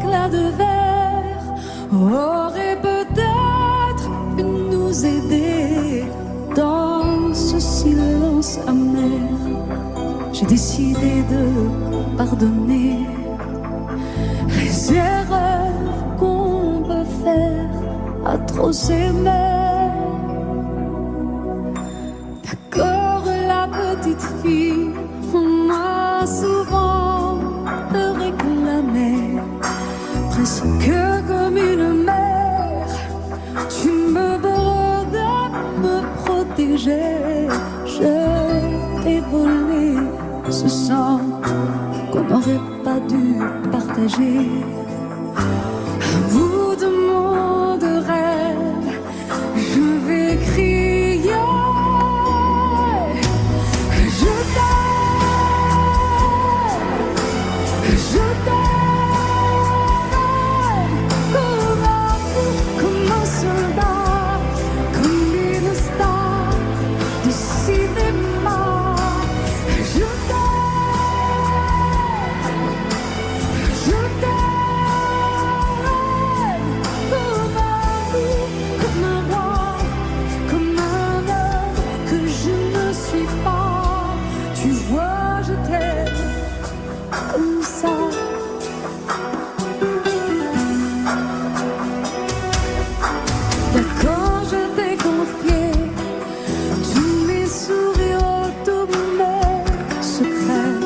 éclat de verre aurait peut-être pu nous aider dans ce silence amer. J'ai décidé de pardonner les erreurs qu'on peut faire à trop s'aimer. D'accord, la petite fille, on m'a souvent réclamé, presque comme une mère. Tu me demandes de me protéger. Je t'ai volé ce sang qu'on n'aurait pas dû partager. À bout de mon de rêve, je vais crier. Je t'aime comme un fou, comme un soldat, comme une star du cinéma. Je t'aime comme un fou, comme un roi, comme un homme que je ne suis pas. Tu vois, je t'aime comme ça. D'accord, je t'ai confié tous mes sourires, tous mes secrets,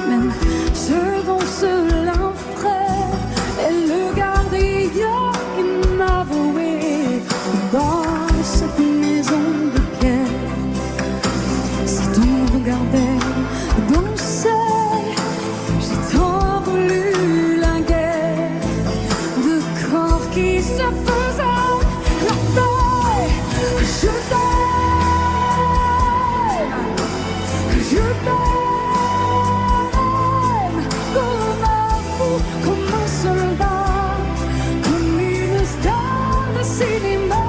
même ceux dont seul un frère est le gardien inavoué dans cette maison de pierre. Si on regardait danser, j'ai tant voulu la guerre de corps qui se faisaient la paix. Je t'aime comme un fou, comme un soldat, comme une star de cinéma.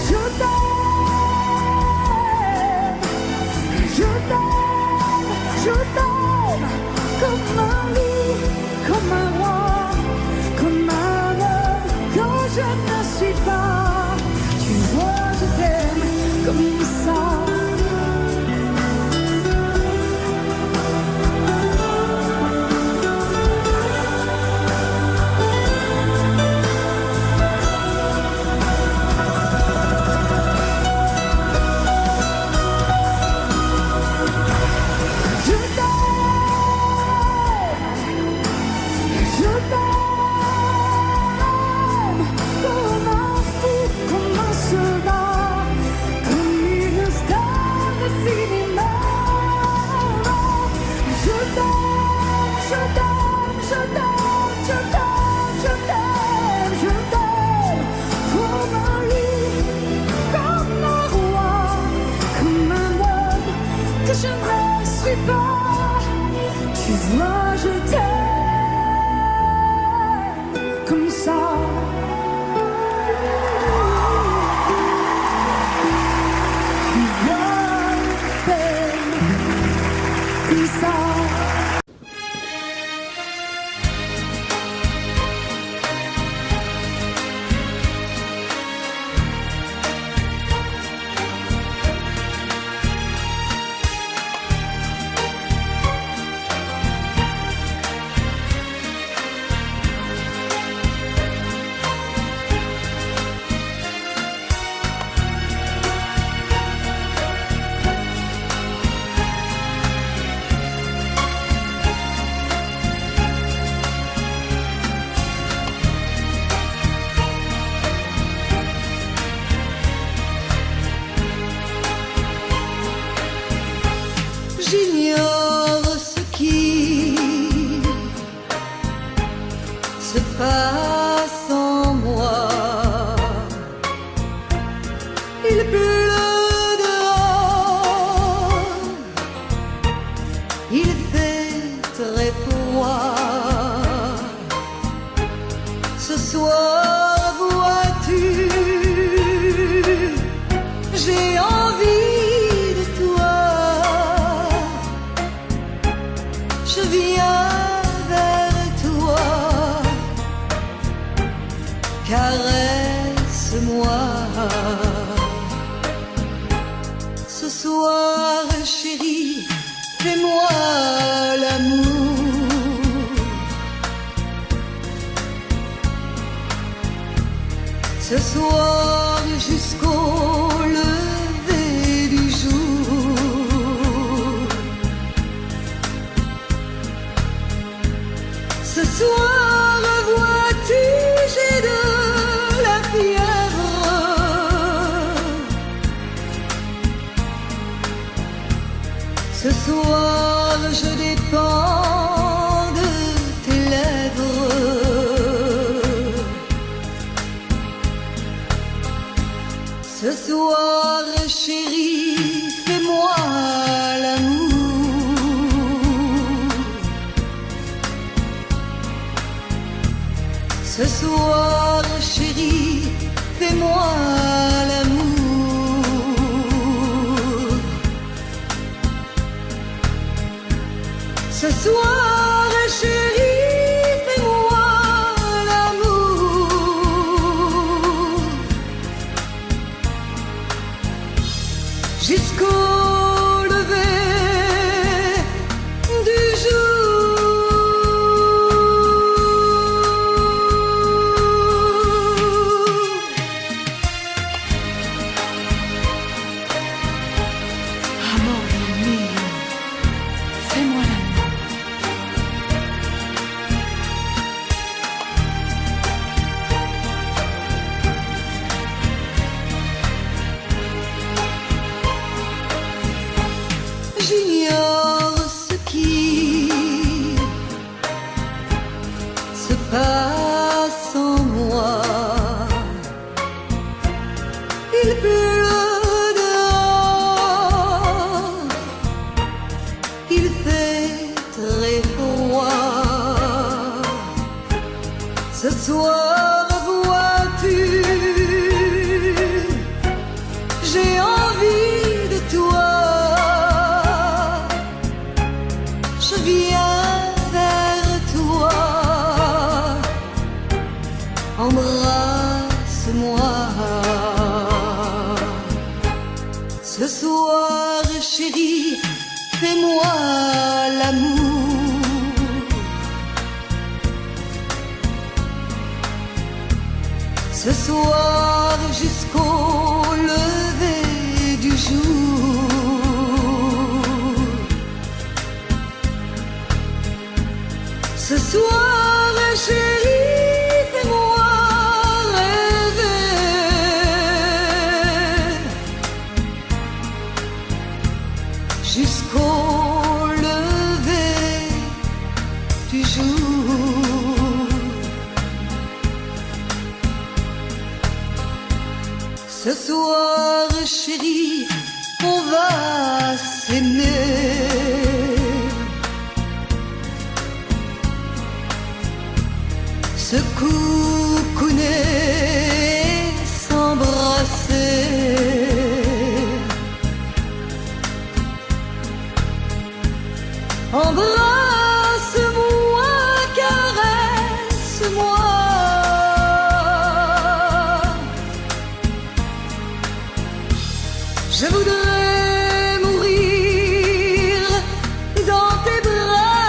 Je t'aime, je t'aime, je t'aime comme un loup, comme un roi, comme un homme que je ne suis pas. Tu vois, je t'aime comme ça. Je t'aime comme un fou, comme un soldat, comme une star de cinéma. Je t'aime, je t'aime, je t'aime, je t'aime, je t'aime, je t'aime comme un loup, comme un roi, comme un homme que je ne suis pas. Tu vois, je t'aime comme ça. Tu vois, je t'aime comme ça. J'ignore ce qui se passe en moi. Il pleut dehors, il fait très froid. Ce soir, vois-tu, j'ai envie de toi. Je viens vers toi. ce soir jusqu'au lever du jour. Ce soir, vois-tu, j'ai de la fièvre. Ce soir, je dépends de tes lèvres. Ce soir, chérie, fais-moi l'amour. Ce soir, chérie, fais-moi l'amour. Ce soir, chérie, fais-moi l'amour. Jusqu'au lever du jour. Amore mio, fais-moi l'amour. J'ignore ce qui se passe en moi. Il pleut dehors, il fait très froid. Ce soir, vois-tu, j'ai envie de toi. Je viens vers toi, embrasse-moi. Ce soir, chérie, fais-moi l'amour. Ce soir, jusqu'au lever du jour. Ce soir, chérie, fais-moi rêver. Jusqu'au lever du jour. Ce soir, chérie, on va s'aimer. Se coucouner, s'embrasser. Embrasse-moi, caresse-moi. Je voudrais mourir dans tes bras.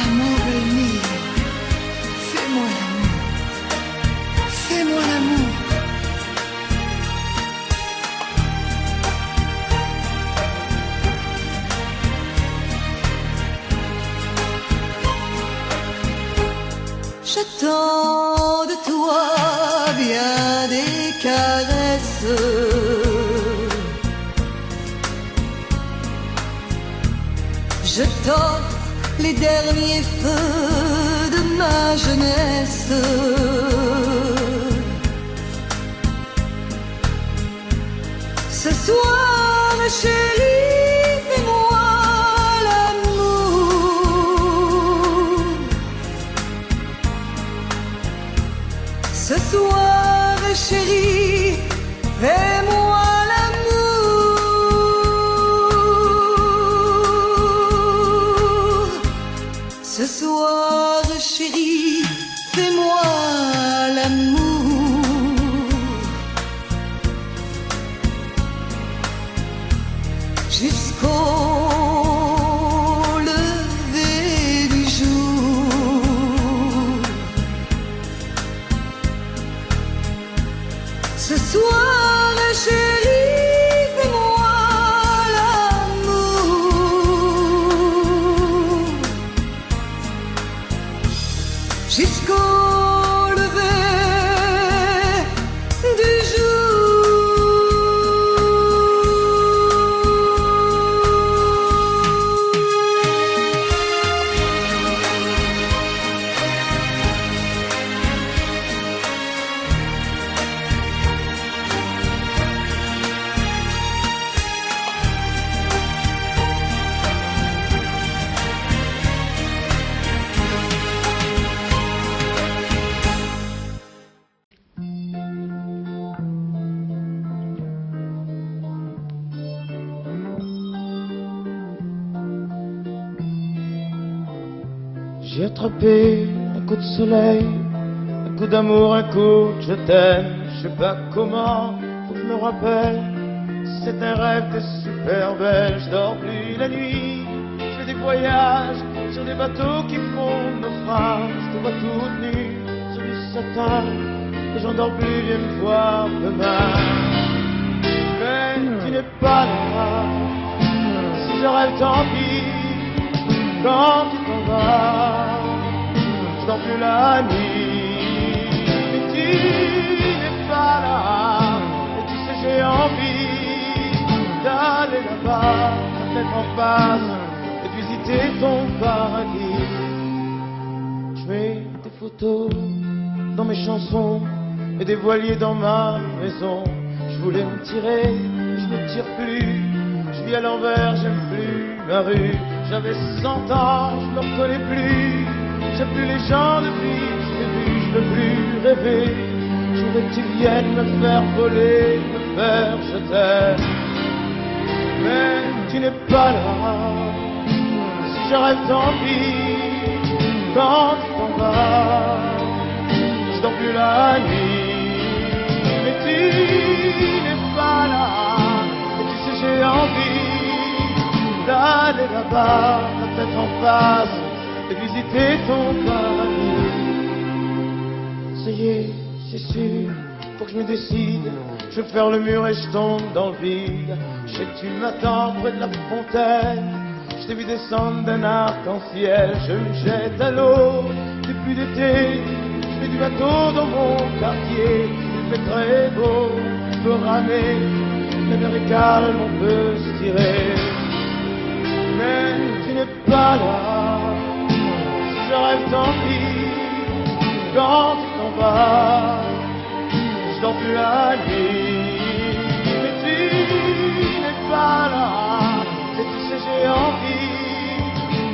Amore mio, fais-moi l'amour. Fais-moi l'amour. J'attends de toi bien des caresses. Je t'offre les derniers feux de ma jeunesse. Ce soir, chérie, fais-moi l'amour. Ce soir, chérie, fais-moi l'amour. Ce soir, chérie, fais-moi l'amour. Jusqu'au J'ai attrapé un coup de soleil, un coup d'amour, un coup de je t'aime. Je sais pas comment, faut que je me rappelle. C'est un rêve, t'es super belle. Je dors plus la nuit, je fais des voyages sur des bateaux qui font naufrage. Je te vois toute nue sur du satin et j'en dors plus, viens me voir demain. Mais tu n'es pas là, si je rêve tant pis. Quand tu t'en vas, je dors plus la nuit. Mais tu n'es pas là, et tu sais j'ai envie d'aller là-bas, la tête en face, et de visiter ton paradis. Je mets des photos dans mes chansons et des voiliers dans ma maison. Je voulais me tirer, mais je ne tire plus. Je vis à l'envers, j'aime plus ma rue. J'avais 100 ans, je me reconnais plus. J'aime plus les gens depuis, je t'ai vu, je veux plus rêver. Je voudrais que tu viennes me faire voler, me faire je t'aime. Mais tu n'es pas là, si je rêve tant pis. Quand tu t'en vas, je dors plus la nuit. Mais tu n'es pas là, et tu sais j'ai envie d'aller là-bas, la tête en face, et visiter ton paradis. Ça y est, c'est sûr, faut que je me décide. Je vais faire le mur et je tombe dans le vide. Je sais que tu m'attends près de la fontaine. Je t'ai vu descendre d'un arc-en-ciel. Je me jette à l'eau, c'est plus d'été. Je fais du bateau dans mon quartier. Il fait très beau, on peut ramer. La mer est calme, on peut se tirer. Mais tu n'es pas là, si je rêve tant pis. Quand tu t'en vas, je dors plus la nuit. Mais tu n'es pas là, et tu sais j'ai envie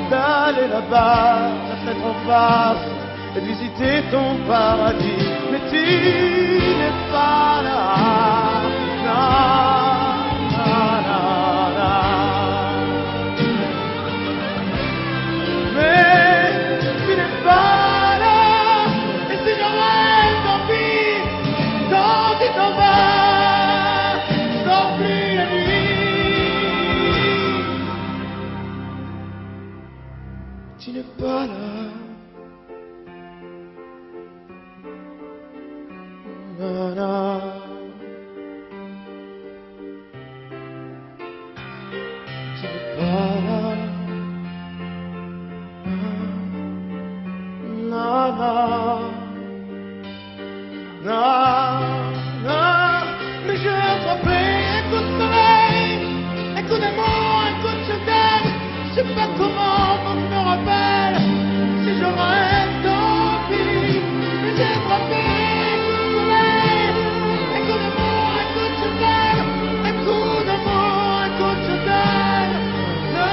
d'aller là-bas, la tête en face, et de visiter ton paradis. Mais tu n'es pas là, non, non, non, non. Mais tu n'es pas là, et si je rêve tant pis. Quand tu t'en vas, je dors plus la nuit. Tu n'es pas là. Na, na. Tu n'es pas là. Na, na. Na, na. Mais j'ai attrapé un coup de soleil, un coup d'amour, un coup de je t'aime. Je sais pas comment, faut que je me rappelle. Si je rêve tant pis. Mais j'ai attrapé un coup de soleil, un coup d'amour, un coup de je t'aime. Un coup d'amour, un coup de je t'aime. Na,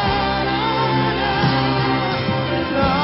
na, na, na, na.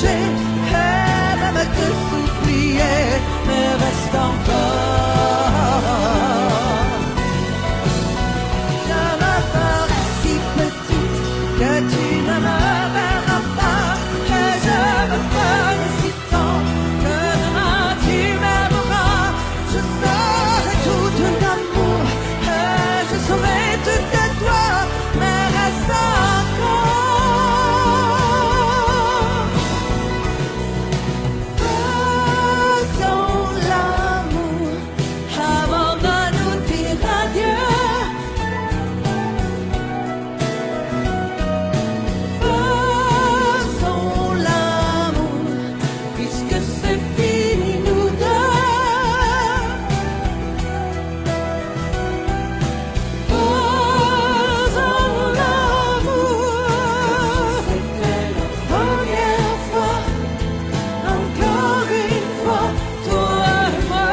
marcher, et même te souffler, mais reste encore. Je me ferai si petite que tu ne me verras pas, et je me ferai si tant que demain tu m'aimeras. Je serai tout l'amour, et je serai tout de toi, mais reste encore. Faisons l'amour avant de nous dire adieu. Faisons l'amour puisque c'est fini nous deux. Faisons l'amour. C'était la première fois, encore une fois, toi et moi.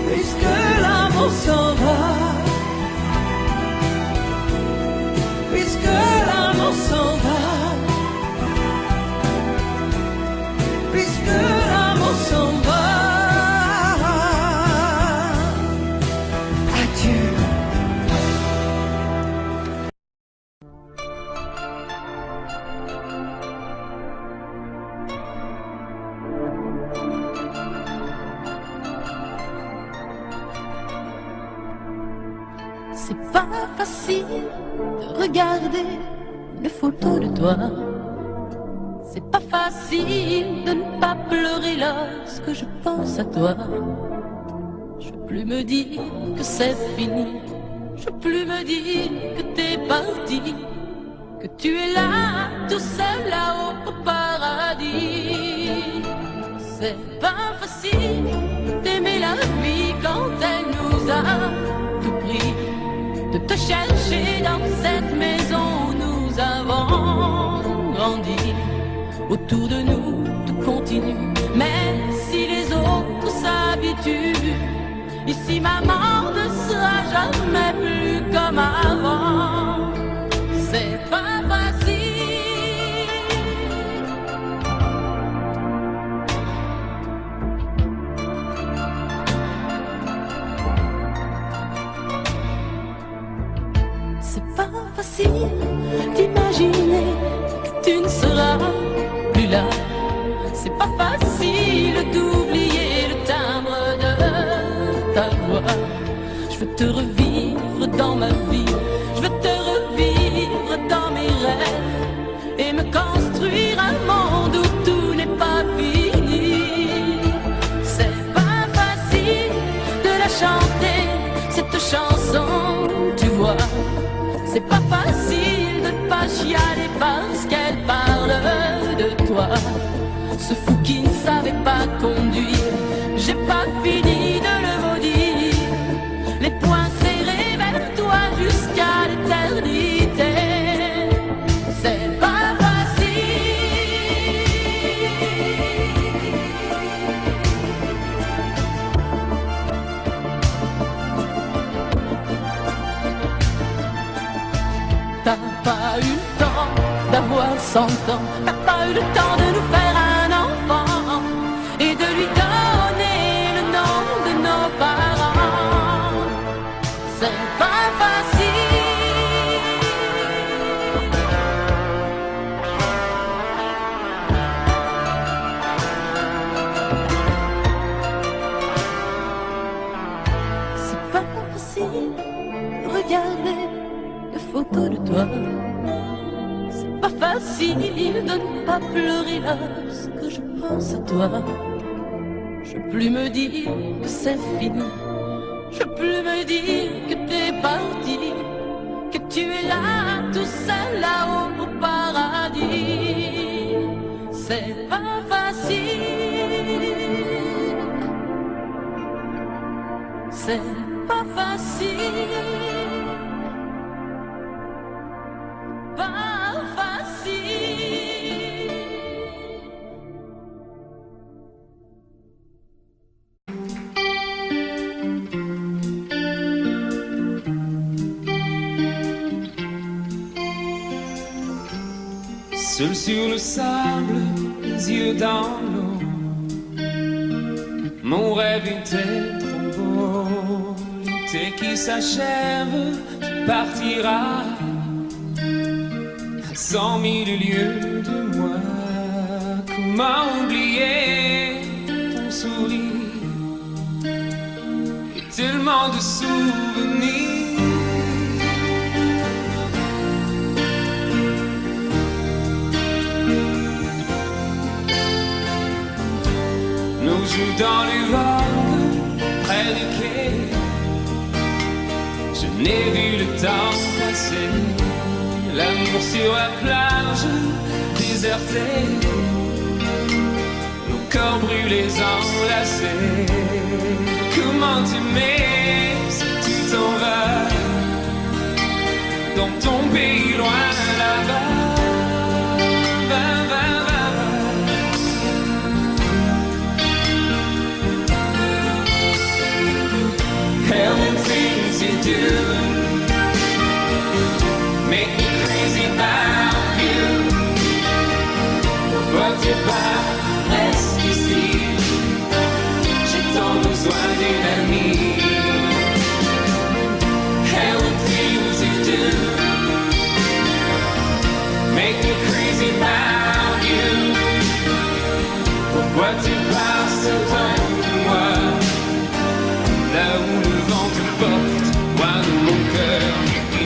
Puisque l'amour s'en va, puisque l'amour s'en va, puisque l'amour s'en va. Adieu. C'est pas facile de regarder une photo de toi. C'est pas facile de ne pas pleurer lorsque je pense à toi. Je veux plus me dire que c'est fini. Je veux plus me dire que t'es parti. Que tu es là, tout seul là-haut au paradis. C'est pas facile d'aimer la vie quand elle nous a tout pris. De te chercher dans cette maison où nous avons grandi. Autour de nous, tout continue, même si les autres s'habituent. Ici, maman ne sera jamais plus comme avant. C'est pas facile. C'est pas facile d'imaginer que tu ne seras plus là. C'est pas facile d'oublier le timbre de ta voix. Je veux te revivre dans ma vie. Je veux te revivre dans mes rêves. Et me construire un monde où tout n'est pas fini. C'est pas facile de la chanter, cette chanson, tu vois. C'est pas facile de ne pas chialer parce qu'elle parle de toi. Ce fou qui ne savait pas conduire, j'ai pas fini de le maudire. Les poings serrés vers toi jusqu'à l'éternité. C'est pas facile. T'as pas eu le temps d'avoir 100 ans. T'as pas eu le temps de nous faire un enfant et de lui donner le nom de nos parents. C'est pas facile. C'est pas facile de regarder des photos de toi. C'est pas facile de ne pas pleurer lorsque je pense à toi. Je veux plus me dire que c'est fini. Je veux plus me dire que t'es parti. Que tu es là, tout seul là-haut au paradis. C'est pas facile. C'est pas facile. Pas facile. Seul sur le sable, les yeux dans l'eau. Mon rêve était trop beau. L'été qui s'achève, tu partiras à 100 000 lieues de moi. Comment oublier ton sourire et tellement de souvenirs. Nous jouons dans les vagues près du quai. Je n'ai vu le temps passer. L'amour sur la plage désertée. Nos corps brûlés enlacés. Comment t'aimer si tu t'en vas dans ton pays loin là-bas. Hell and things you do make me crazy about you. Pourquoi tu pars, reste ici. J'ai tant besoin d'une amie. Hell and things you do make me crazy about you. Pourquoi tu pars si loin de moi? Là où le vent te porte, loin de mon cœur qui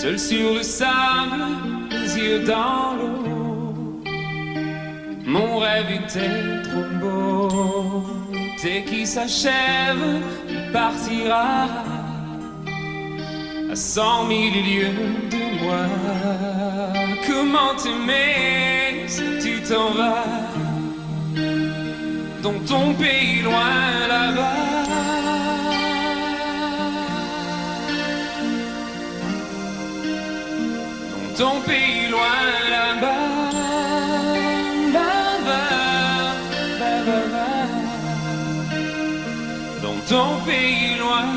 seul sur le sable, les yeux dans l'eau. Mon rêve était trop beau. L'été qui s'achève, tu partiras à 100 000 lieues de moi. Comment t'aimer si tu t'en vas dans ton pays loin là-bas. Ton pays loin là-bas, dans ton pays loin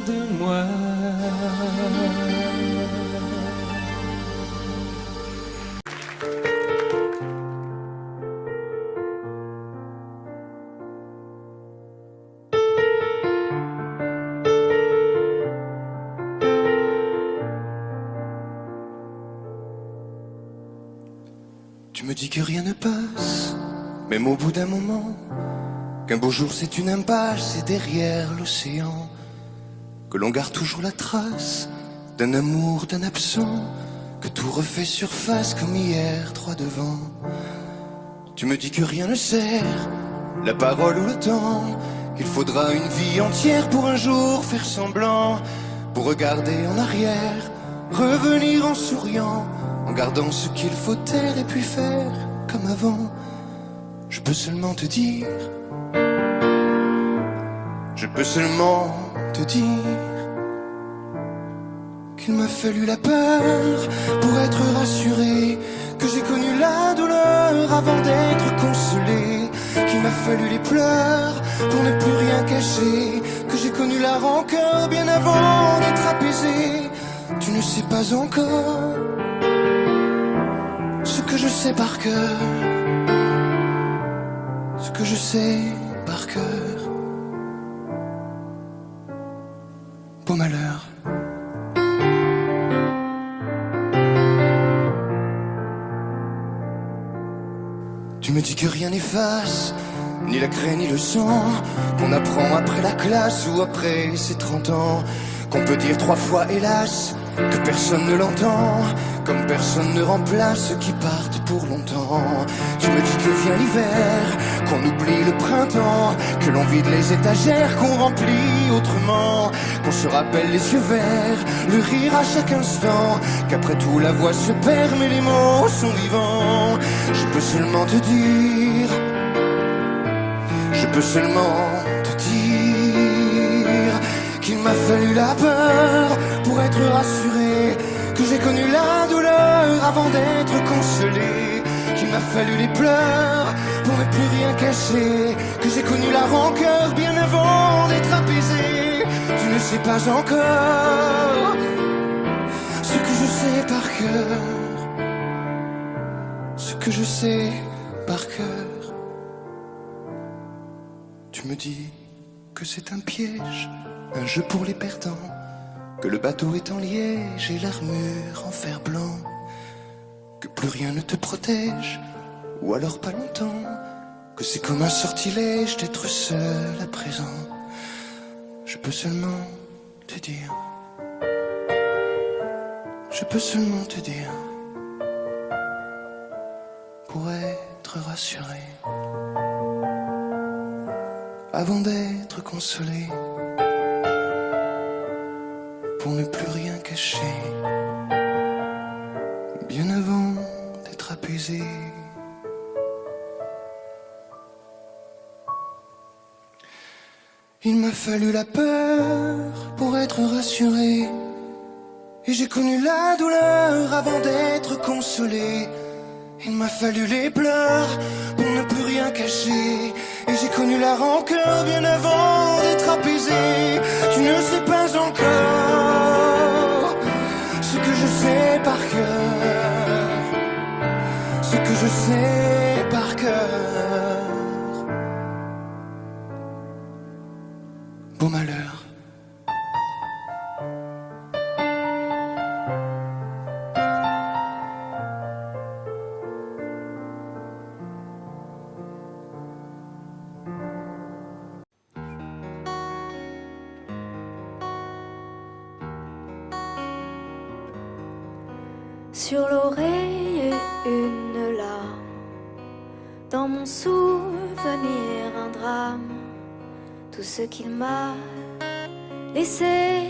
de moi. Tu me dis que rien ne passe, même au bout d'un moment, qu'un beau jour c'est une impasse et derrière l'océan, que l'on garde toujours la trace d'un amour, d'un absent, que tout refait surface comme hier, droit devant. Tu me dis que rien ne sert, la parole ou le temps, qu'il faudra une vie entière pour un jour faire semblant, pour regarder en arrière, revenir en souriant, en gardant ce qu'il faut taire et puis faire comme avant. Je peux seulement te dire, je peux seulement te dire qu'il m'a fallu la peur pour être rassuré, que j'ai connu la douleur avant d'être consolé, qu'il m'a fallu les pleurs pour ne plus rien cacher, que j'ai connu la rancœur bien avant d'être apaisé. Tu ne sais pas encore ce que je sais par cœur, ce que je sais par cœur. Beau malheur. Tu me dis que rien n'efface, ni la craie ni le sang, qu'on apprend après la classe ou après ses 30 ans, qu'on peut dire 3 fois hélas, que personne ne l'entend, comme personne ne remplace ceux qui partent pour longtemps. Tu me dis que vient l'hiver, qu'on oublie le printemps, que l'on vide les étagères, qu'on remplit autrement, qu'on se rappelle les yeux verts, le rire à chaque instant, qu'après tout la voix se perd mais les mots sont vivants. Je peux seulement te dire, je peux seulement te dire qu'il m'a fallu la peur pour être rassuré, que j'ai connu la douleur avant d'être consolé, qu'il m'a fallu les pleurs pour ne plus rien cacher, que j'ai connu la rancœur bien avant d'être apaisé. Tu ne sais pas encore ce que je sais par cœur, ce que je sais par cœur. Tu me dis que c'est un piège, un jeu pour les perdants, que le bateau est en liège et l'armure en fer blanc, que plus rien ne te protège, ou alors pas longtemps, que c'est comme un sortilège d'être seul à présent. Je peux seulement te dire, je peux seulement te dire, pour être rassuré, avant d'être consolé, pour ne plus rien cacher, bien avant d'être apaisé. Il m'a fallu la peur pour être rassuré, et j'ai connu la douleur avant d'être consolé. Il m'a fallu les pleurs pour ne plus rien cacher, et j'ai connu la rancœur bien avant d'être apaisé. Tu ne sais pas encore ce que je sais par cœur, ce que je sais par cœur. Beau malheur. Sur l'oreille une larme, dans mon souvenir un drame, tout ce qu'il m'a laissé,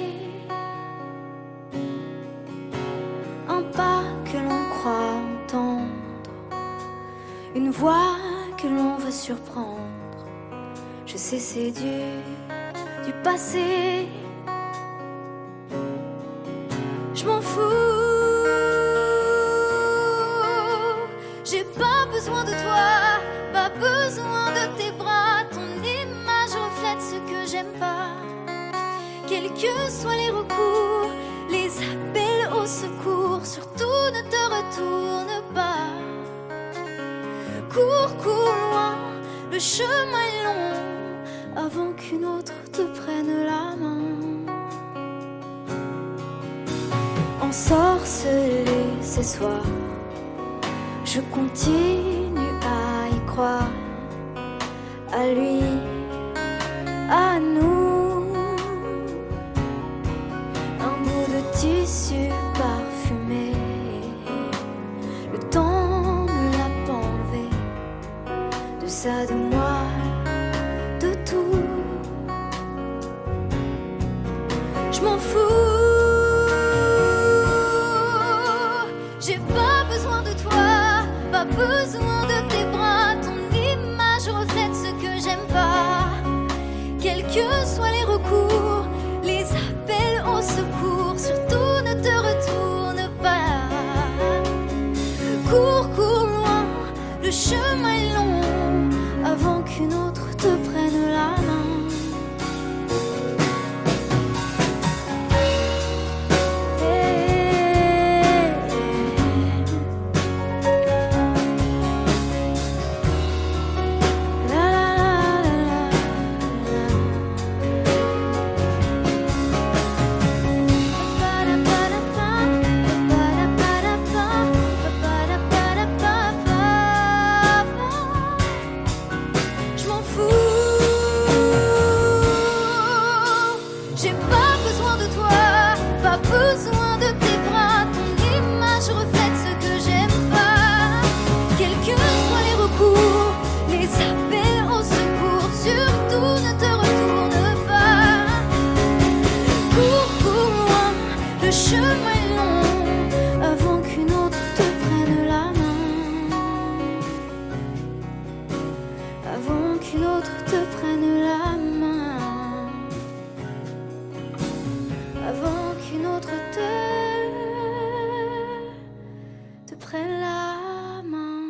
un pas que l'on croit entendre, une voix que l'on veut surprendre. Je sais c'est du passé, je m'en fous. J'ai pas besoin de toi, pas besoin de tes bras. Ton image reflète ce que j'aime pas. Quels que soient les recours, les appels au secours, surtout ne te retourne pas. Cours, cours loin, le chemin est long, avant qu'une autre te prenne la main. Ensorcelé ce soir, je continue à y croire, à lui, à nous. Un bout de tissu parfumé, le temps ne l'a pas enlevé, de ça, de moi, de tout. Je m'en fous. J'ai pas besoin de toi, pas besoin de tes bras. Ton image reflète ce que j'aime pas. Quels que soient les recours, les appels au secours, surtout ne te retourne pas. Cours, cours loin, le chemin est long, avant qu'une autre te prenne la main. J'ai pas besoin de toi, pas besoin de tes bras. Ton image reflète ce que j'aime pas. Quels que soient les recours, les appels au secours, surtout ne te retourne pas. Cours pour moi, le chemin est long, avant qu'une autre te prenne la main. Avant qu'une autre te prenne la main. Avant qu'une autre te prenne la main.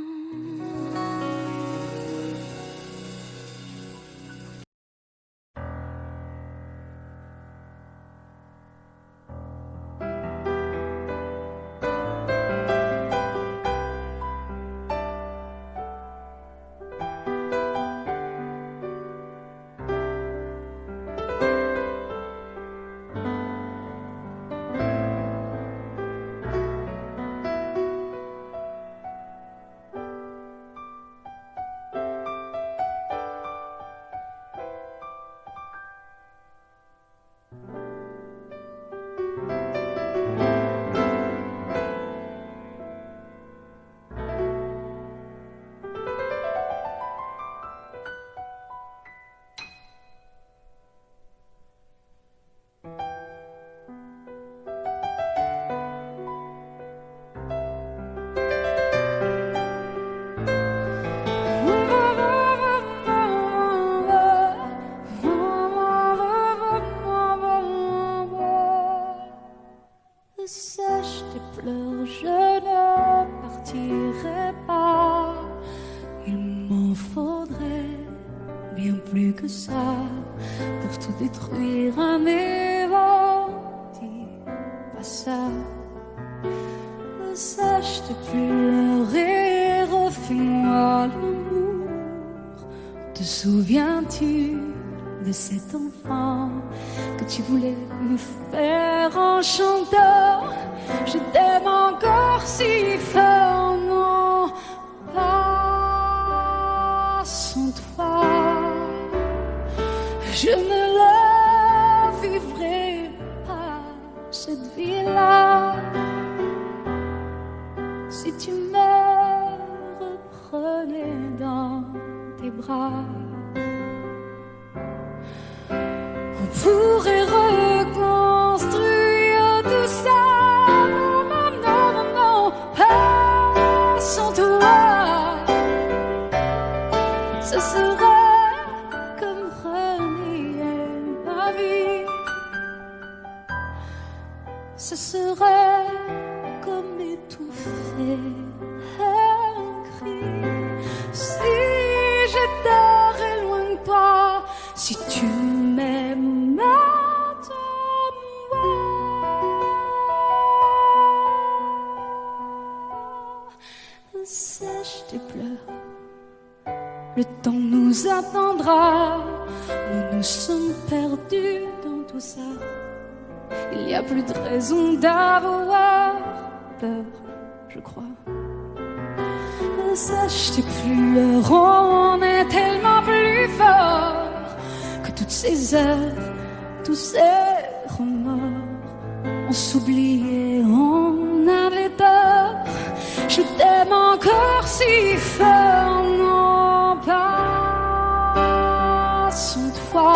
Sèche tes pleurs, je ne partirai pas. Il m'en faudrait bien plus que ça pour tout détruire un évo. Dis pas ça. Sèche tes pleurs et refais-moi l'amour. Te souviens-tu de cet enfant que tu voulais me faire en chantant? Je t'aime encore si fort, non, pas sans toi. Je ne la vivrai pas, cette vie-là, si tu me reprenais dans tes bras. On pourrait reconstruire tout ça. Non, non, non, non, non, pas sans toi. Ce serait comme renier ma vie. Ce serait comme étouffer un cri. Si j'étais loin de toi, si tu m'aimes, sèche tes pleurs, le temps nous attendra. Nous nous sommes perdus dans tout ça. Il n'y a plus de raison d'avoir peur, je crois. Sèche tes pleurs, on est tellement plus fort que toutes ces heures, tous ces remords. On s'oubliait, on avait tort. Je t'aime encore si fort, non, pas sans toi.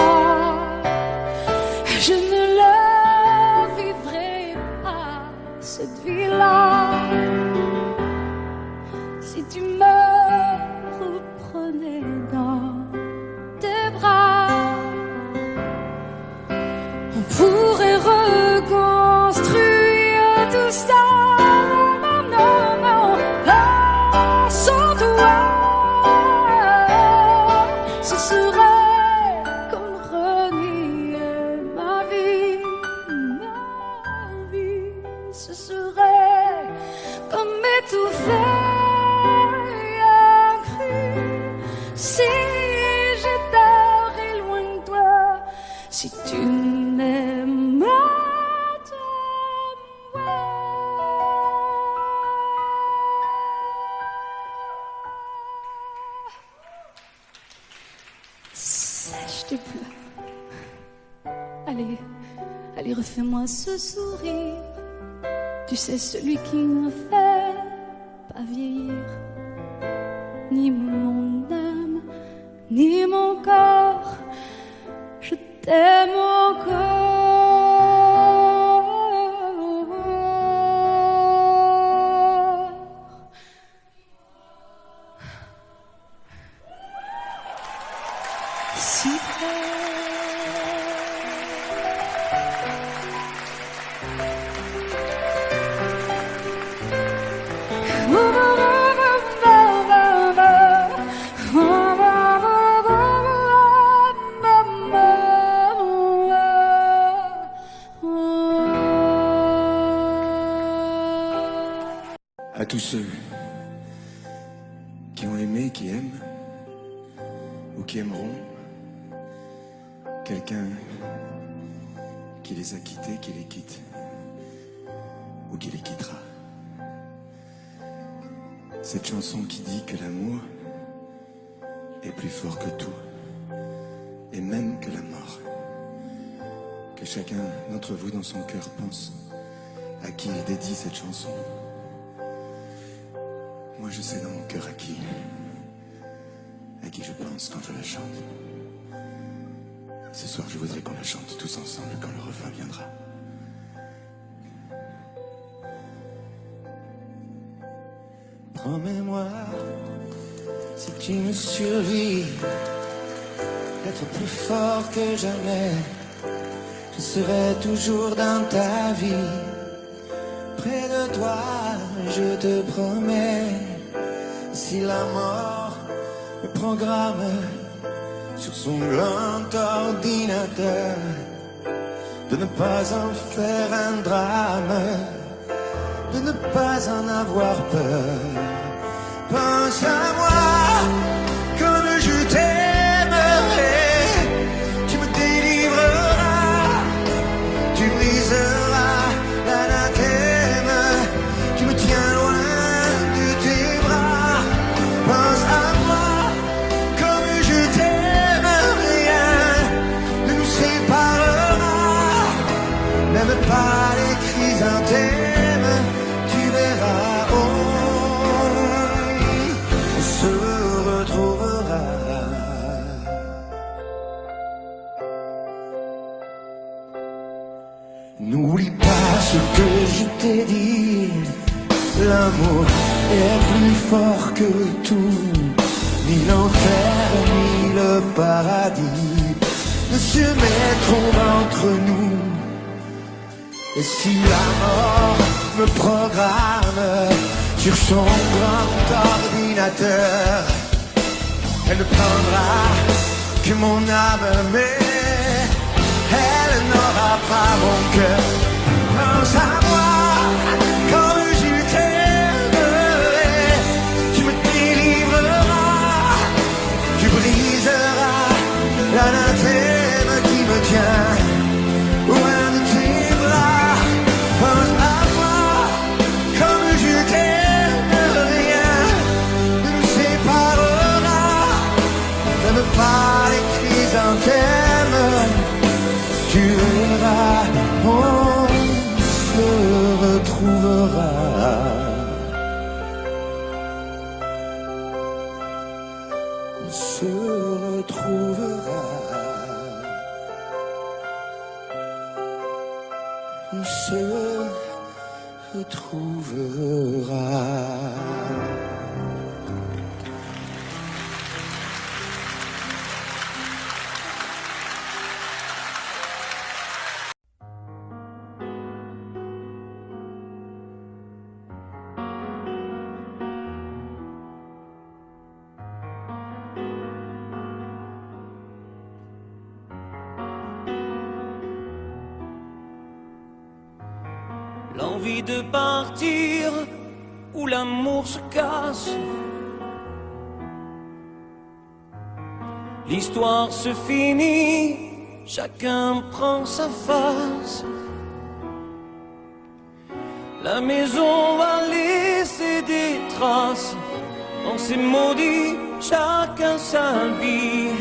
Je ne la vivrai pas, cette vie-là, si tu me reprenais dans tes bras. On pourrait reconstruire tout ça. Ce serait comme étouffer un cri. Si j'étais loin de toi, si tu m'aimes, sèche tes pleurs. Allez. allez refais-moi ce sourire. Tu sais, celui qui ne fait pas vieillir ni mon âme, ni mon corps. Je t'aime encore. Si À tous ceux qui ont aimé, qui aiment, ou qui aimeront, quelqu'un qui les a quittés, qui les quitte, ou qui les quittera. Cette chanson qui dit que l'amour est plus fort que tout, et même que la mort. Que chacun d'entre vous dans son cœur pense à qui il dédie cette chanson. Moi je sais dans mon cœur à qui je pense quand je la chante. Ce soir je voudrais qu'on la chante tous ensemble quand le refrain viendra. Promets-moi, si tu me survis, d'être plus fort que jamais. Je serai toujours dans ta vie, près de toi, je te promets. Si la mort me programme sur son grand ordinateur, de ne pas en faire un drame, de ne pas en avoir peur. Pense à moi comme je t'aimerai. Tu me délivreras, tu briseras l'anathème qui me tient loin de tes bras. Pense à moi comme je t'aime, rien ne nous séparera, même pas les chrysanthèmes. Tu verras, on se retrouvera. N'oublie pas ce que je t'ai dit, l'amour est plus fort que tout, ni l'enfer ni le paradis ne se mettront entre nous. Et si la mort me programme sur son grand ordinateur, elle ne prendra que mon âme, mais elle n'aura pas mon cœur. Pense à moi comme je t'aimerai. Tu me délivreras, tu briseras l'anathème qui me tient loin de tes bras. Pense à moi comme je t'aime, rien ne nous séparera, même pas les chrysanthèmes. Tu verras, on se retrouvera. On se retrouvera. On se retrouvera. L'envie de partir où l'amour se casse. L'histoire se finit, chacun prend sa face. La maison va laisser des traces. On s'est maudit, chacun sa vie.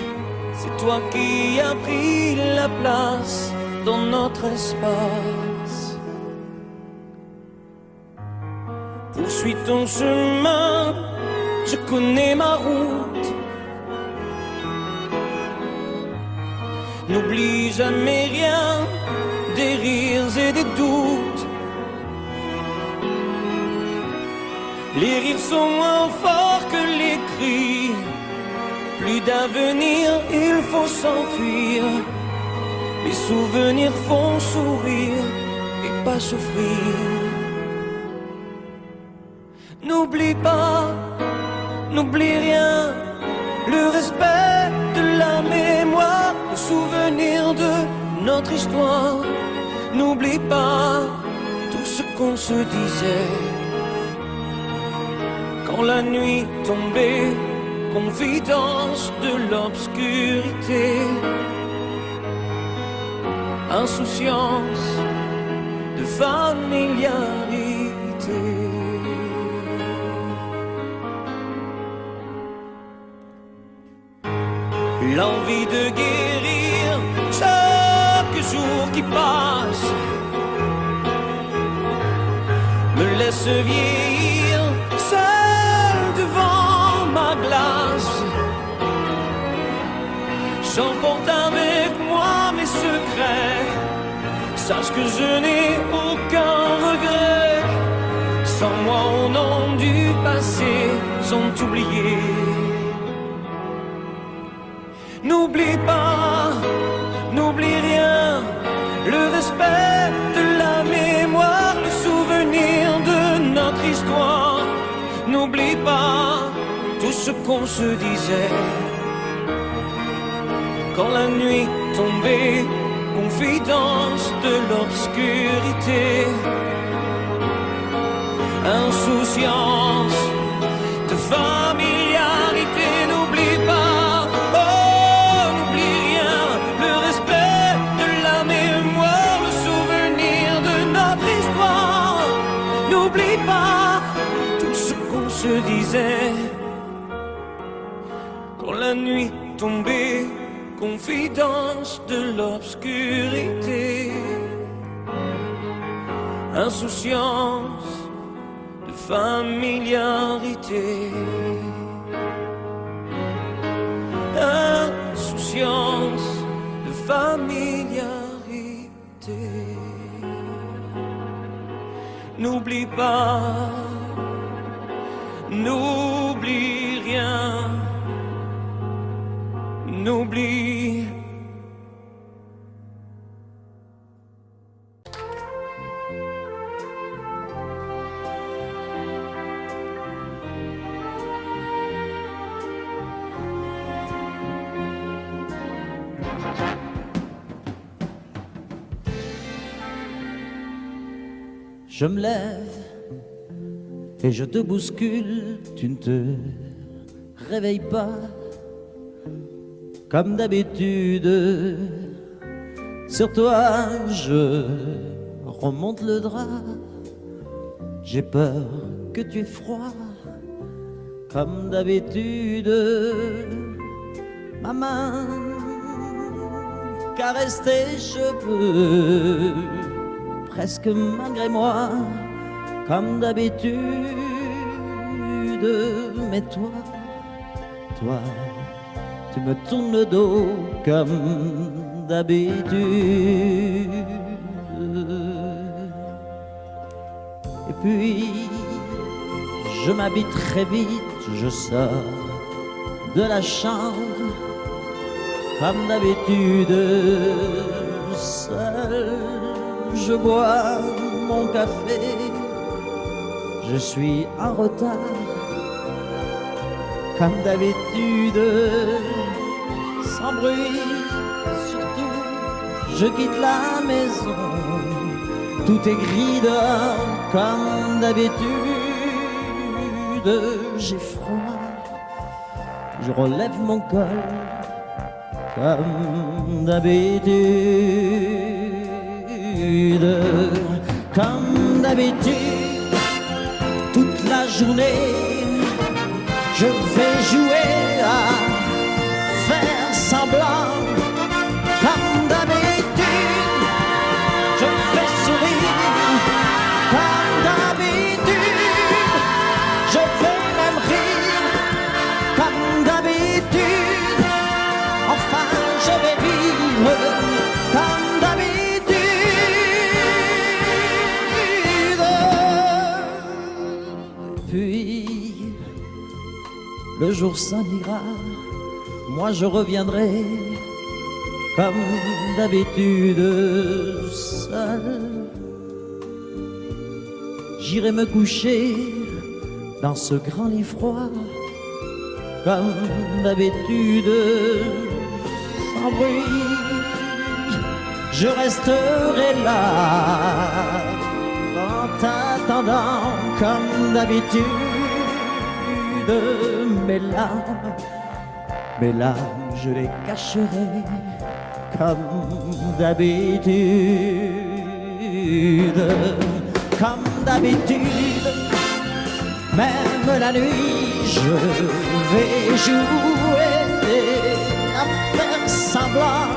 C'est toi qui as pris la place dans notre espace. Poursuis ton chemin, je connais ma route. N'oublie jamais rien, des rires et des doutes. Les rires sont moins forts que les cris. Plus d'avenir, il faut s'enfuir. Les souvenirs font sourire et pas souffrir. N'oublie pas, n'oublie rien, le respect de la mémoire, le souvenir de notre histoire. N'oublie pas tout ce qu'on se disait quand la nuit tombait, confidence de l'obscurité, insouciance de familiarité. L'envie de guérir chaque jour qui passe me laisse vieillir seul devant ma glace. J'emporte avec moi mes secrets, sache que je n'ai aucun regret. Sans moi au nom du passé sont oubliés. N'oublie pas, n'oublie rien, le respect de la mémoire, le souvenir de notre histoire. N'oublie pas tout ce qu'on se disait quand la nuit tombait, confidence de l'obscurité, insouciance de familiarité. N'oublie pas, oh, n'oublie rien, le respect de la mémoire, le souvenir de notre histoire. N'oublie pas tout ce qu'on se disait quand la nuit tombait, confidence de l'obscurité, insouciance de familiarité, insouciance de familiarité. N'oublie pas, n'oublie rien, n'oublie. Je me lève et je te bouscule, tu ne te réveilles pas comme d'habitude. Sur toi je remonte le drap, j'ai peur que tu aies froid comme d'habitude. Ma main caresse tes cheveux, presque malgré moi, comme d'habitude. Mais toi, tu me tournes le dos comme d'habitude. Et puis, je m'habille très vite, je sors de la chambre comme d'habitude. Seul, je bois mon café, je suis en retard, comme d'habitude, sans bruit, surtout, je quitte la maison, tout est gris dehors, comme d'habitude, j'ai froid, je relève mon col, comme d'habitude, comme d'habitude, toute la journée, je vais jouer à faire semblant, comme d'habitude, le jour s'en ira, moi je reviendrai comme d'habitude seul. J'irai me coucher dans ce grand lit froid, comme d'habitude, sans bruit. Je resterai là, en t'attendant, comme d'habitude. Mes larmes, je les cacherai, comme d'habitude. Comme d'habitude, même la nuit, je vais jouer à faire semblant.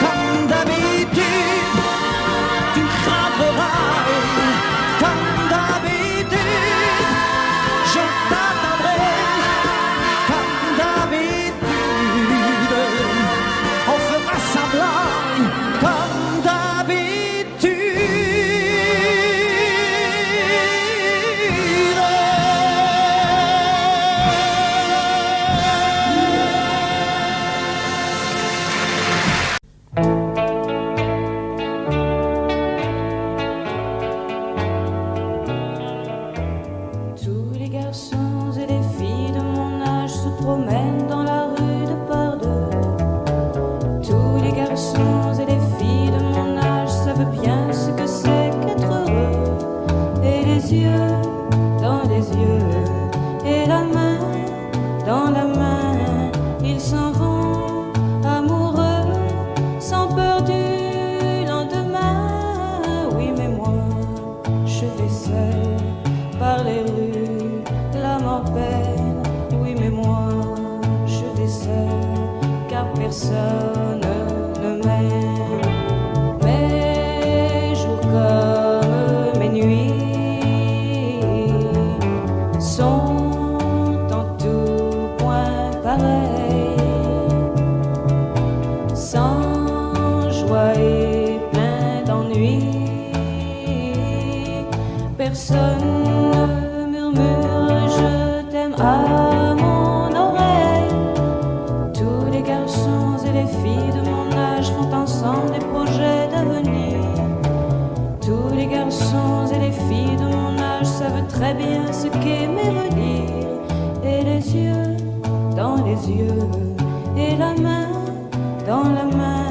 Comme d'habitude, tu craqueras. Comme d'habitude, je t'attendrai. Comme d'habitude, on fera semblant. Comme d'habitude. Tous les garçons et les filles de mon âge se promènent dans la rue de par deux. Tous les garçons et les filles de mon âge savent bien ce que c'est qu'être heureux. Et les yeux dans les yeux, et la main dans la main, ils s'en vont amoureux, sans peur du lendemain. Oui, mais moi, je vais seul par les rues, l'âme en peine. Oui, mais moi, je vais seul, car personne ne m'aime. Mes jours comme mes nuits sont en tout point pareils, sans joie et plein d'ennui. Personne ne murmure je t'aime à mon oreille. Tous les garçons et les filles de mon âge font ensemble des projets d'avenir. Tous les garçons et les filles de mon âge savent très bien ce qu'aimer veut dire. Et les yeux dans les yeux, et la main dans la main,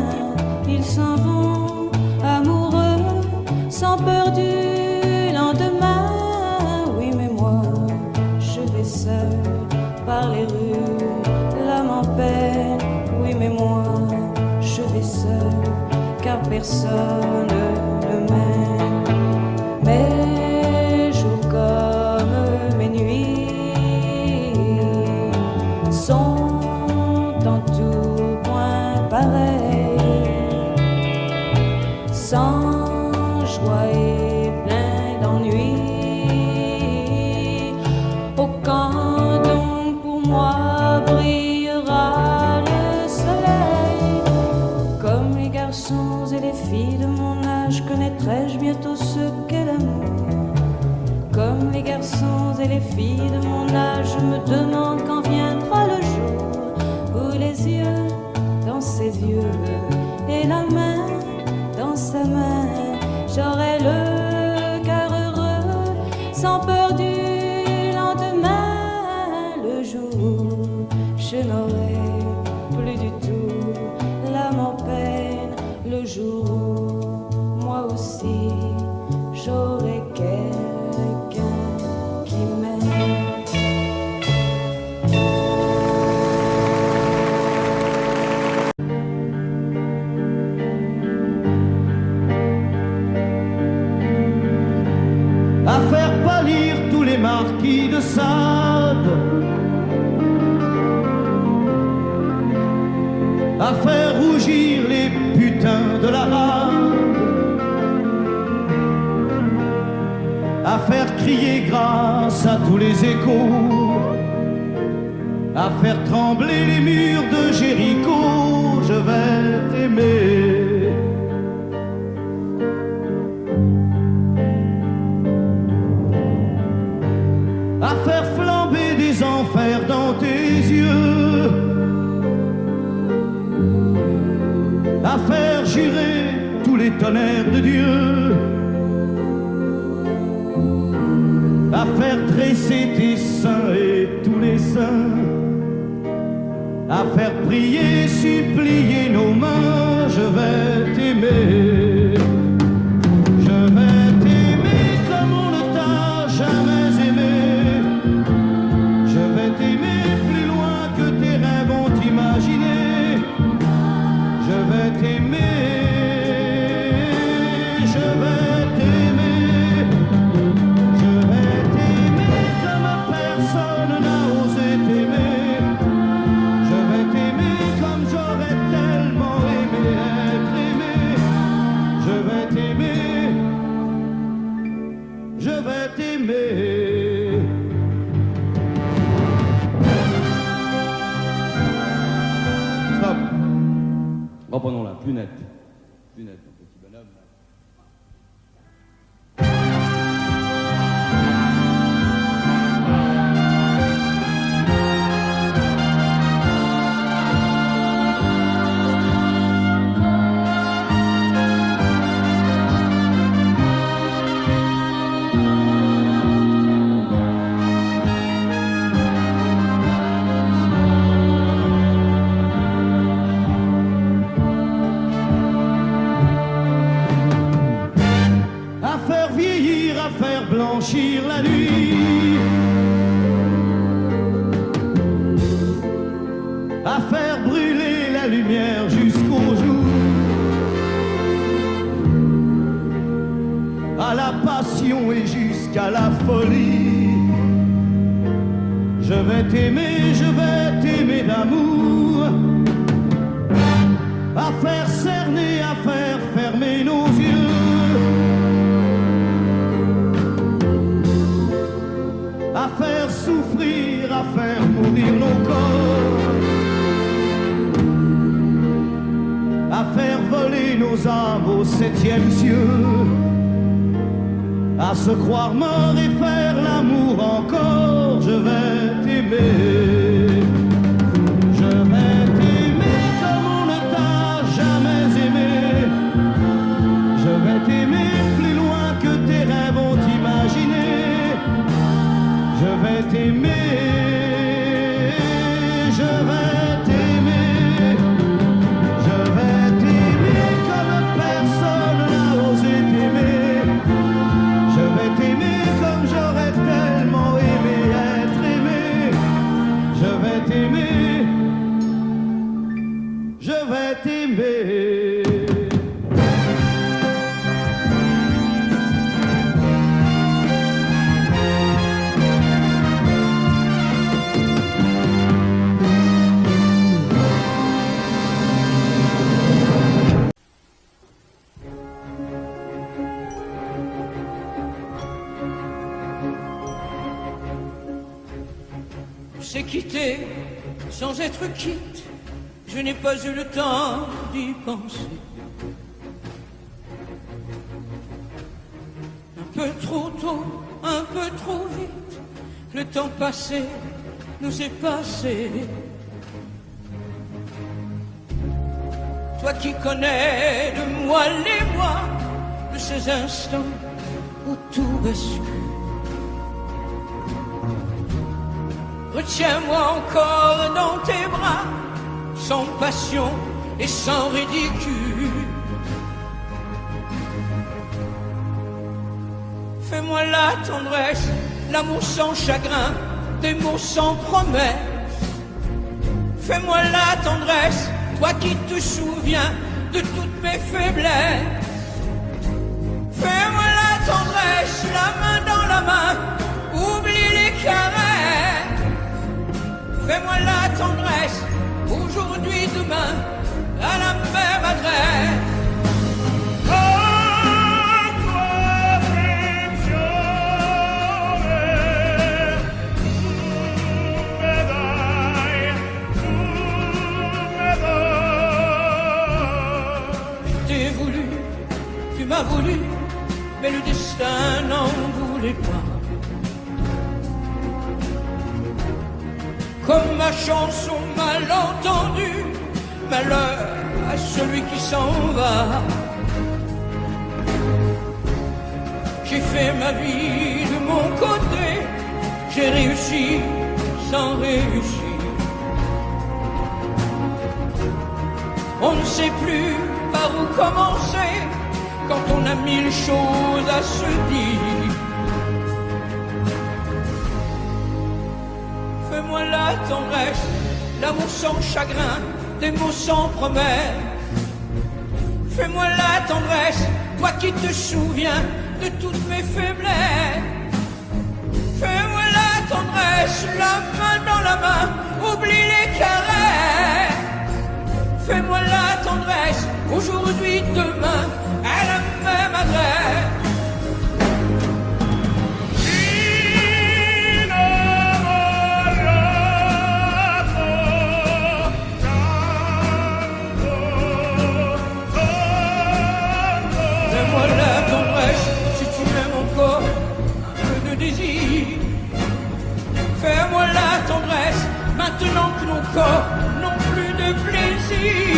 ils s'en vont amoureux, sans peur du lendemain. Oui, mais moi, je vais seul par les rues, l'âme en peine. Oui, mais moi, je vais seul, car personne ne m'aime. Mes jours comme mes nuits sont en tout point pareils, sans joie et plein d'ennui. Oh, quand donc pour moi brillera le soleil, comme les garçons et les filles de mon âge, connaîtrai-je bientôt ce qu'est l'amour. Comme les garçons et les filles de mon âge, je me demande quand viendra le jour où les yeux dans ses yeux, et la main dans sa main, j'aurai le cœur heureux, sans peur du lendemain. Le jour où je n'aurai plus du tout l'âme en peine, le jour où moi aussi j'aurai quelqu'un qui m'aime. À faire pâlir tous les marquis de Sade, à faire rougir les putains de la rade, à faire crier grâce à tous les échos, à faire trembler les murs de Jéricho. Je vais t'aimer. À faire flamber des enfers dans tes jurer tous les tonnerres de Dieu, à faire dresser tes seins et tous les saints, à faire prier, supplier nos mains. Je vais t'aimer, je vais t'aimer comme on ne t'a jamais aimé. Je vais t'aimer plus loin que tes rêves ont imaginé. Je vais t'aimer, je vais t'aimer, je vais t'aimer comme personne n'a osé t'aimer. Je vais t'aimer comme j'aurais tellement aimé être aimé. Je vais t'aimer, je vais t'aimer. Stop. Reprenons la plus nette. Plus nette, mon petit bonhomme. À faire vieillir, à faire blanchir la nuit, à faire brûler la lumière jusqu'au jour, à la passion et jusqu'à la folie. Je vais t'aimer d'amour, à faire cerner, à faire fermer nos yeux, à faire souffrir, à faire mourir nos corps, à faire voler nos âmes au 7e cieux, à se croire mort et faire l'amour encore. Je vais t'aimer, je vais t'aimer comme on ne t'a jamais aimé. Je vais t'aimer plus loin que tes rêves ont imaginé. Je vais t'aimer, je vais t'aimer, je vais t'aimer comme personne n'a osé t'aimer. Je vais t'aimer comme j'aurais tellement aimé être aimé. Je vais t'aimer, je vais t'aimer. C'est quitter sans être quitte, je n'ai pas eu le temps d'y penser. Un peu trop tôt, un peu trop vite, le temps passé nous est passé. Toi qui connais de moi les mois, de ces instants où tout bascule. Retiens-moi encore dans tes bras, sans passion et sans ridicule. Fais-moi la tendresse, l'amour sans chagrin, des mots sans promesse. Fais-moi la tendresse, toi qui te souviens de toutes mes faiblesses. Fais-moi la tendresse, la main dans la main, oublie les caresses. Fais-moi la tendresse, aujourd'hui, demain, à la même adresse. Je t'ai voulu, tu m'as voulu, mais le destin n'en voulait pas. Comme ma chanson mal entendue, malheur à celui qui s'en va. J'ai fait ma vie de mon côté, j'ai réussi sans réussir. On ne sait plus par où commencer quand on a mille choses à se dire. Fais-moi la tendresse, l'amour sans chagrin, des mots sans promesse. Fais-moi la tendresse, toi qui te souviens de toutes mes faiblesses. Fais-moi la tendresse, la main dans la main, oublie les caresses. Fais-moi la tendresse, aujourd'hui, demain, à la même adresse. Fais-moi la tendresse, si tu m'aimes encore, un peu de désir. Fais-moi la tendresse, maintenant que nos corps n'ont plus de plaisir.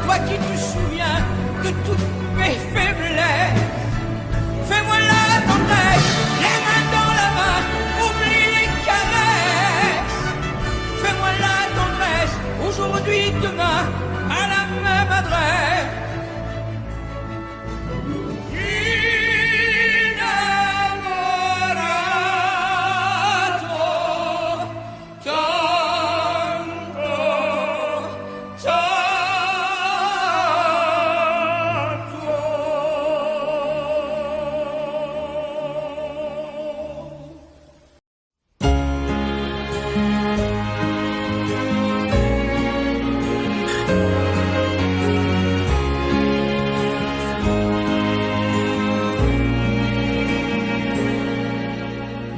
Toi qui te souviens de toutes mes faiblesses. Fais-moi la tendresse, les mains dans la main, oublie les caresses. Fais-moi la tendresse, aujourd'hui, demain, à la même adresse.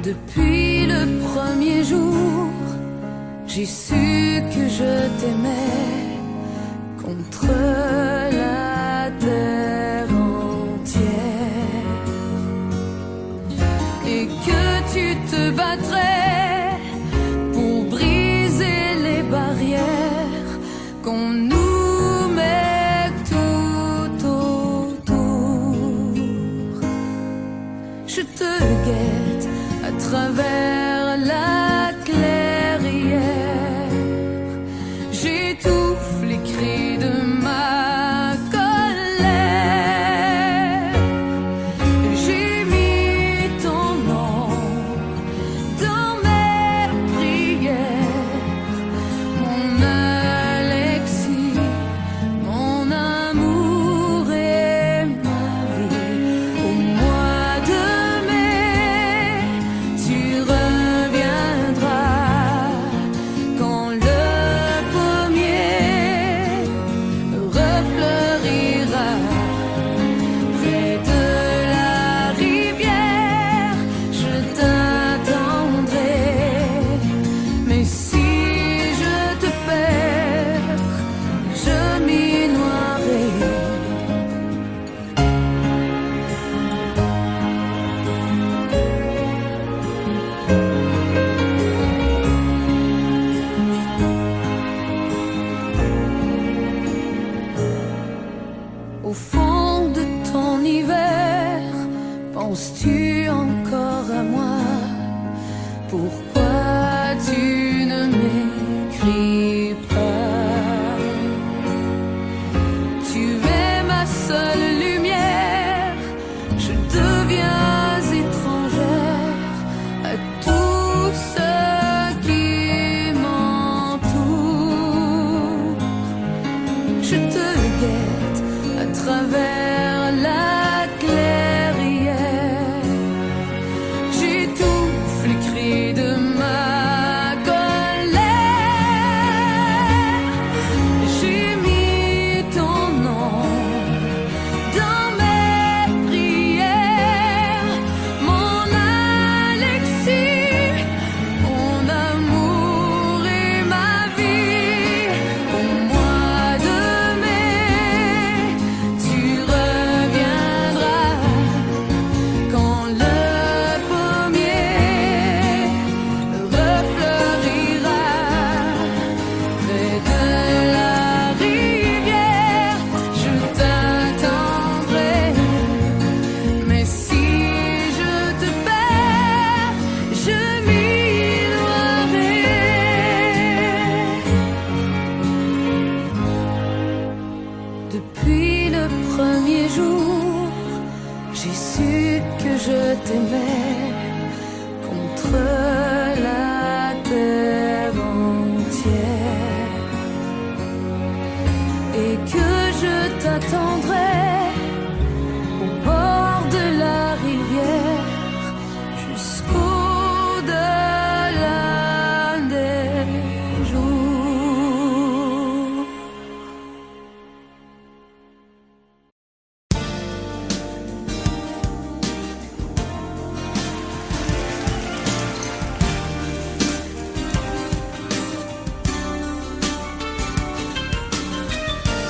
Depuis le premier jour, j'ai su que je t'aimais contre la terre entière et que tu te battrais pour briser les barrières qu'on nous met tout autour. Je te guette à travers la clairière, j'étouffe les cris de ma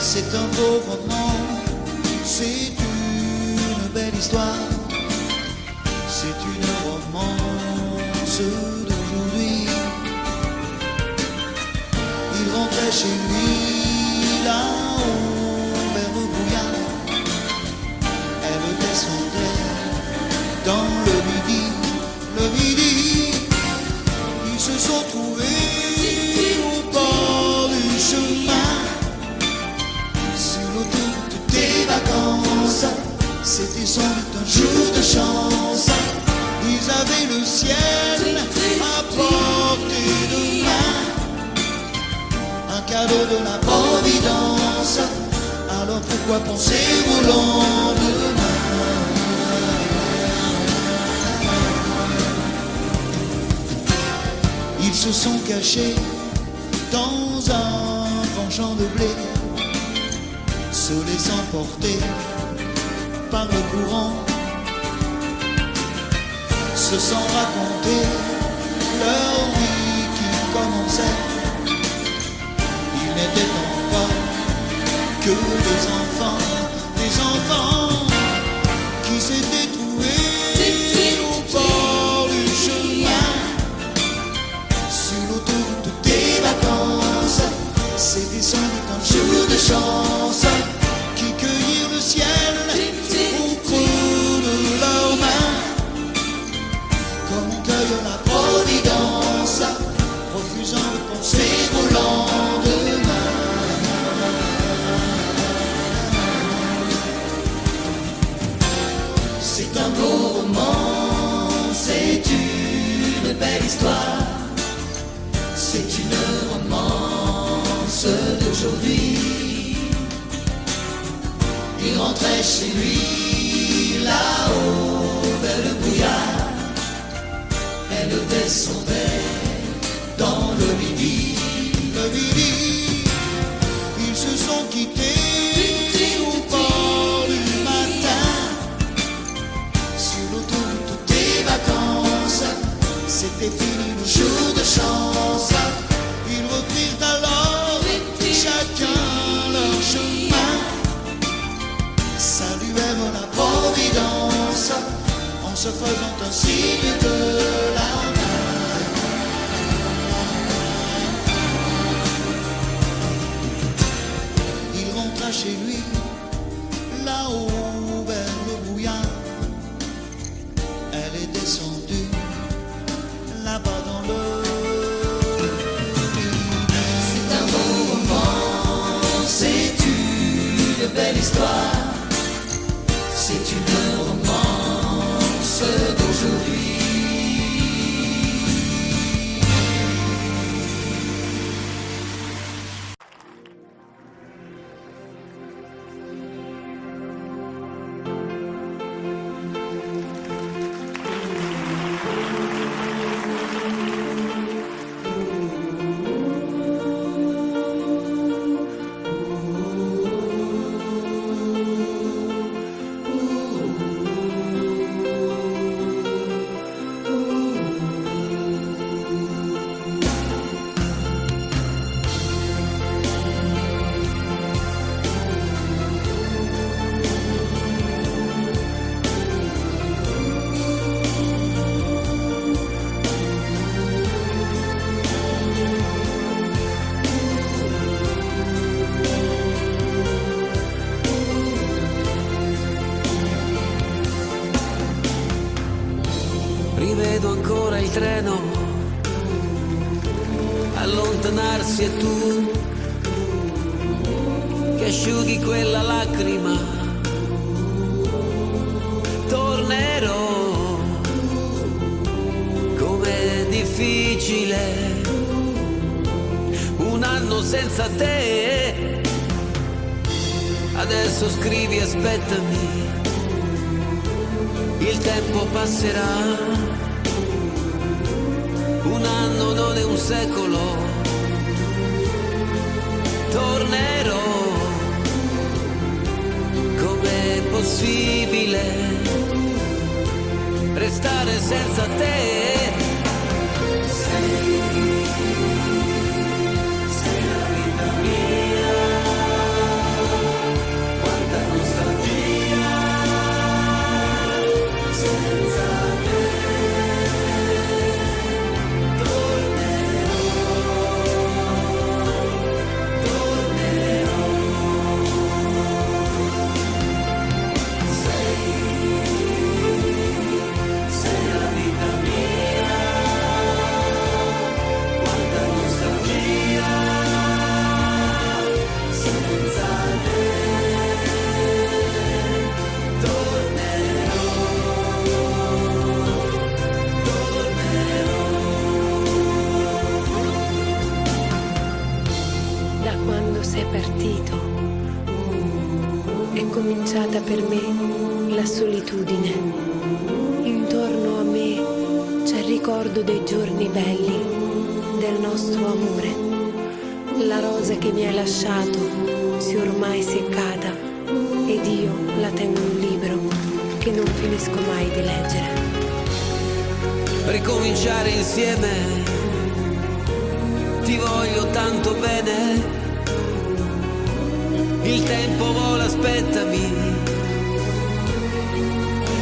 C'est un beau roman, c'est une belle histoire, c'est une romance d'aujourd'hui. Il rentrait chez lui là-haut vers le brouillard, elle descendait dans le midi, ils se sont trouvés au bord du chemin, sur l'autoroute des vacances. C'était sans doute un jour de chance, ils avaient le ciel à portée de main, un cadeau de la Providence. Alors pourquoi penser au lendemain? Ils se sont cachés dans un grand champ de blé, se laissant porter par le courant, se sont racontés leur vie qui commençait. Ils n'étaient encore que des enfants qui s'étaient trouvés au bord du chemin, sur l'autoroute des vacances. C'était sans doute un jour de chance, qui cueillirent le ciel au creux de leurs mains, comme on cueille la Providence, refusant de penser au lendemain. C'est un beau roman, c'est une belle histoire, c'est une romance d'aujourd'hui. Il rentrait chez lui là-haut vers le brouillard, elle descendait dans le midi. Ils se sont quittés au bord du matin, sur l'autoroute des vacances. C'était fini le jour de chance, ils reprirent alors chacun leur chemin, saluèrent la Providence en se faisant un signe de la main. Il rentra chez lui là-haut vers le brouillard, elle est descendue là-bas dans le midi. C'est un beau roman, c'est une belle histoire, c'est une romance d'aujourd'hui. Rivedo ancora il treno allontanarsi e tu che asciughi quella lacrima. Tornerò, com'è difficile un anno senza te. Adesso scrivi, aspettami, il tempo passerà. Un anno non è un secolo. Tornerò, com'è possibile restare senza te? Sei la vita mia. sei partito, è cominciata per me la solitudine. Intorno a me c'è il ricordo dei giorni belli, del nostro amore. La rosa che mi hai lasciato si è ormai seccata ed io la tengo in un libro che non finisco mai di leggere. Ricominciare insieme, ti voglio tanto bene, il tempo vola, aspettami,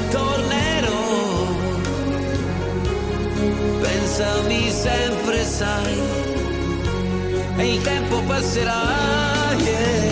tornerò, pensami sempre sai, e il tempo passerà, yeah.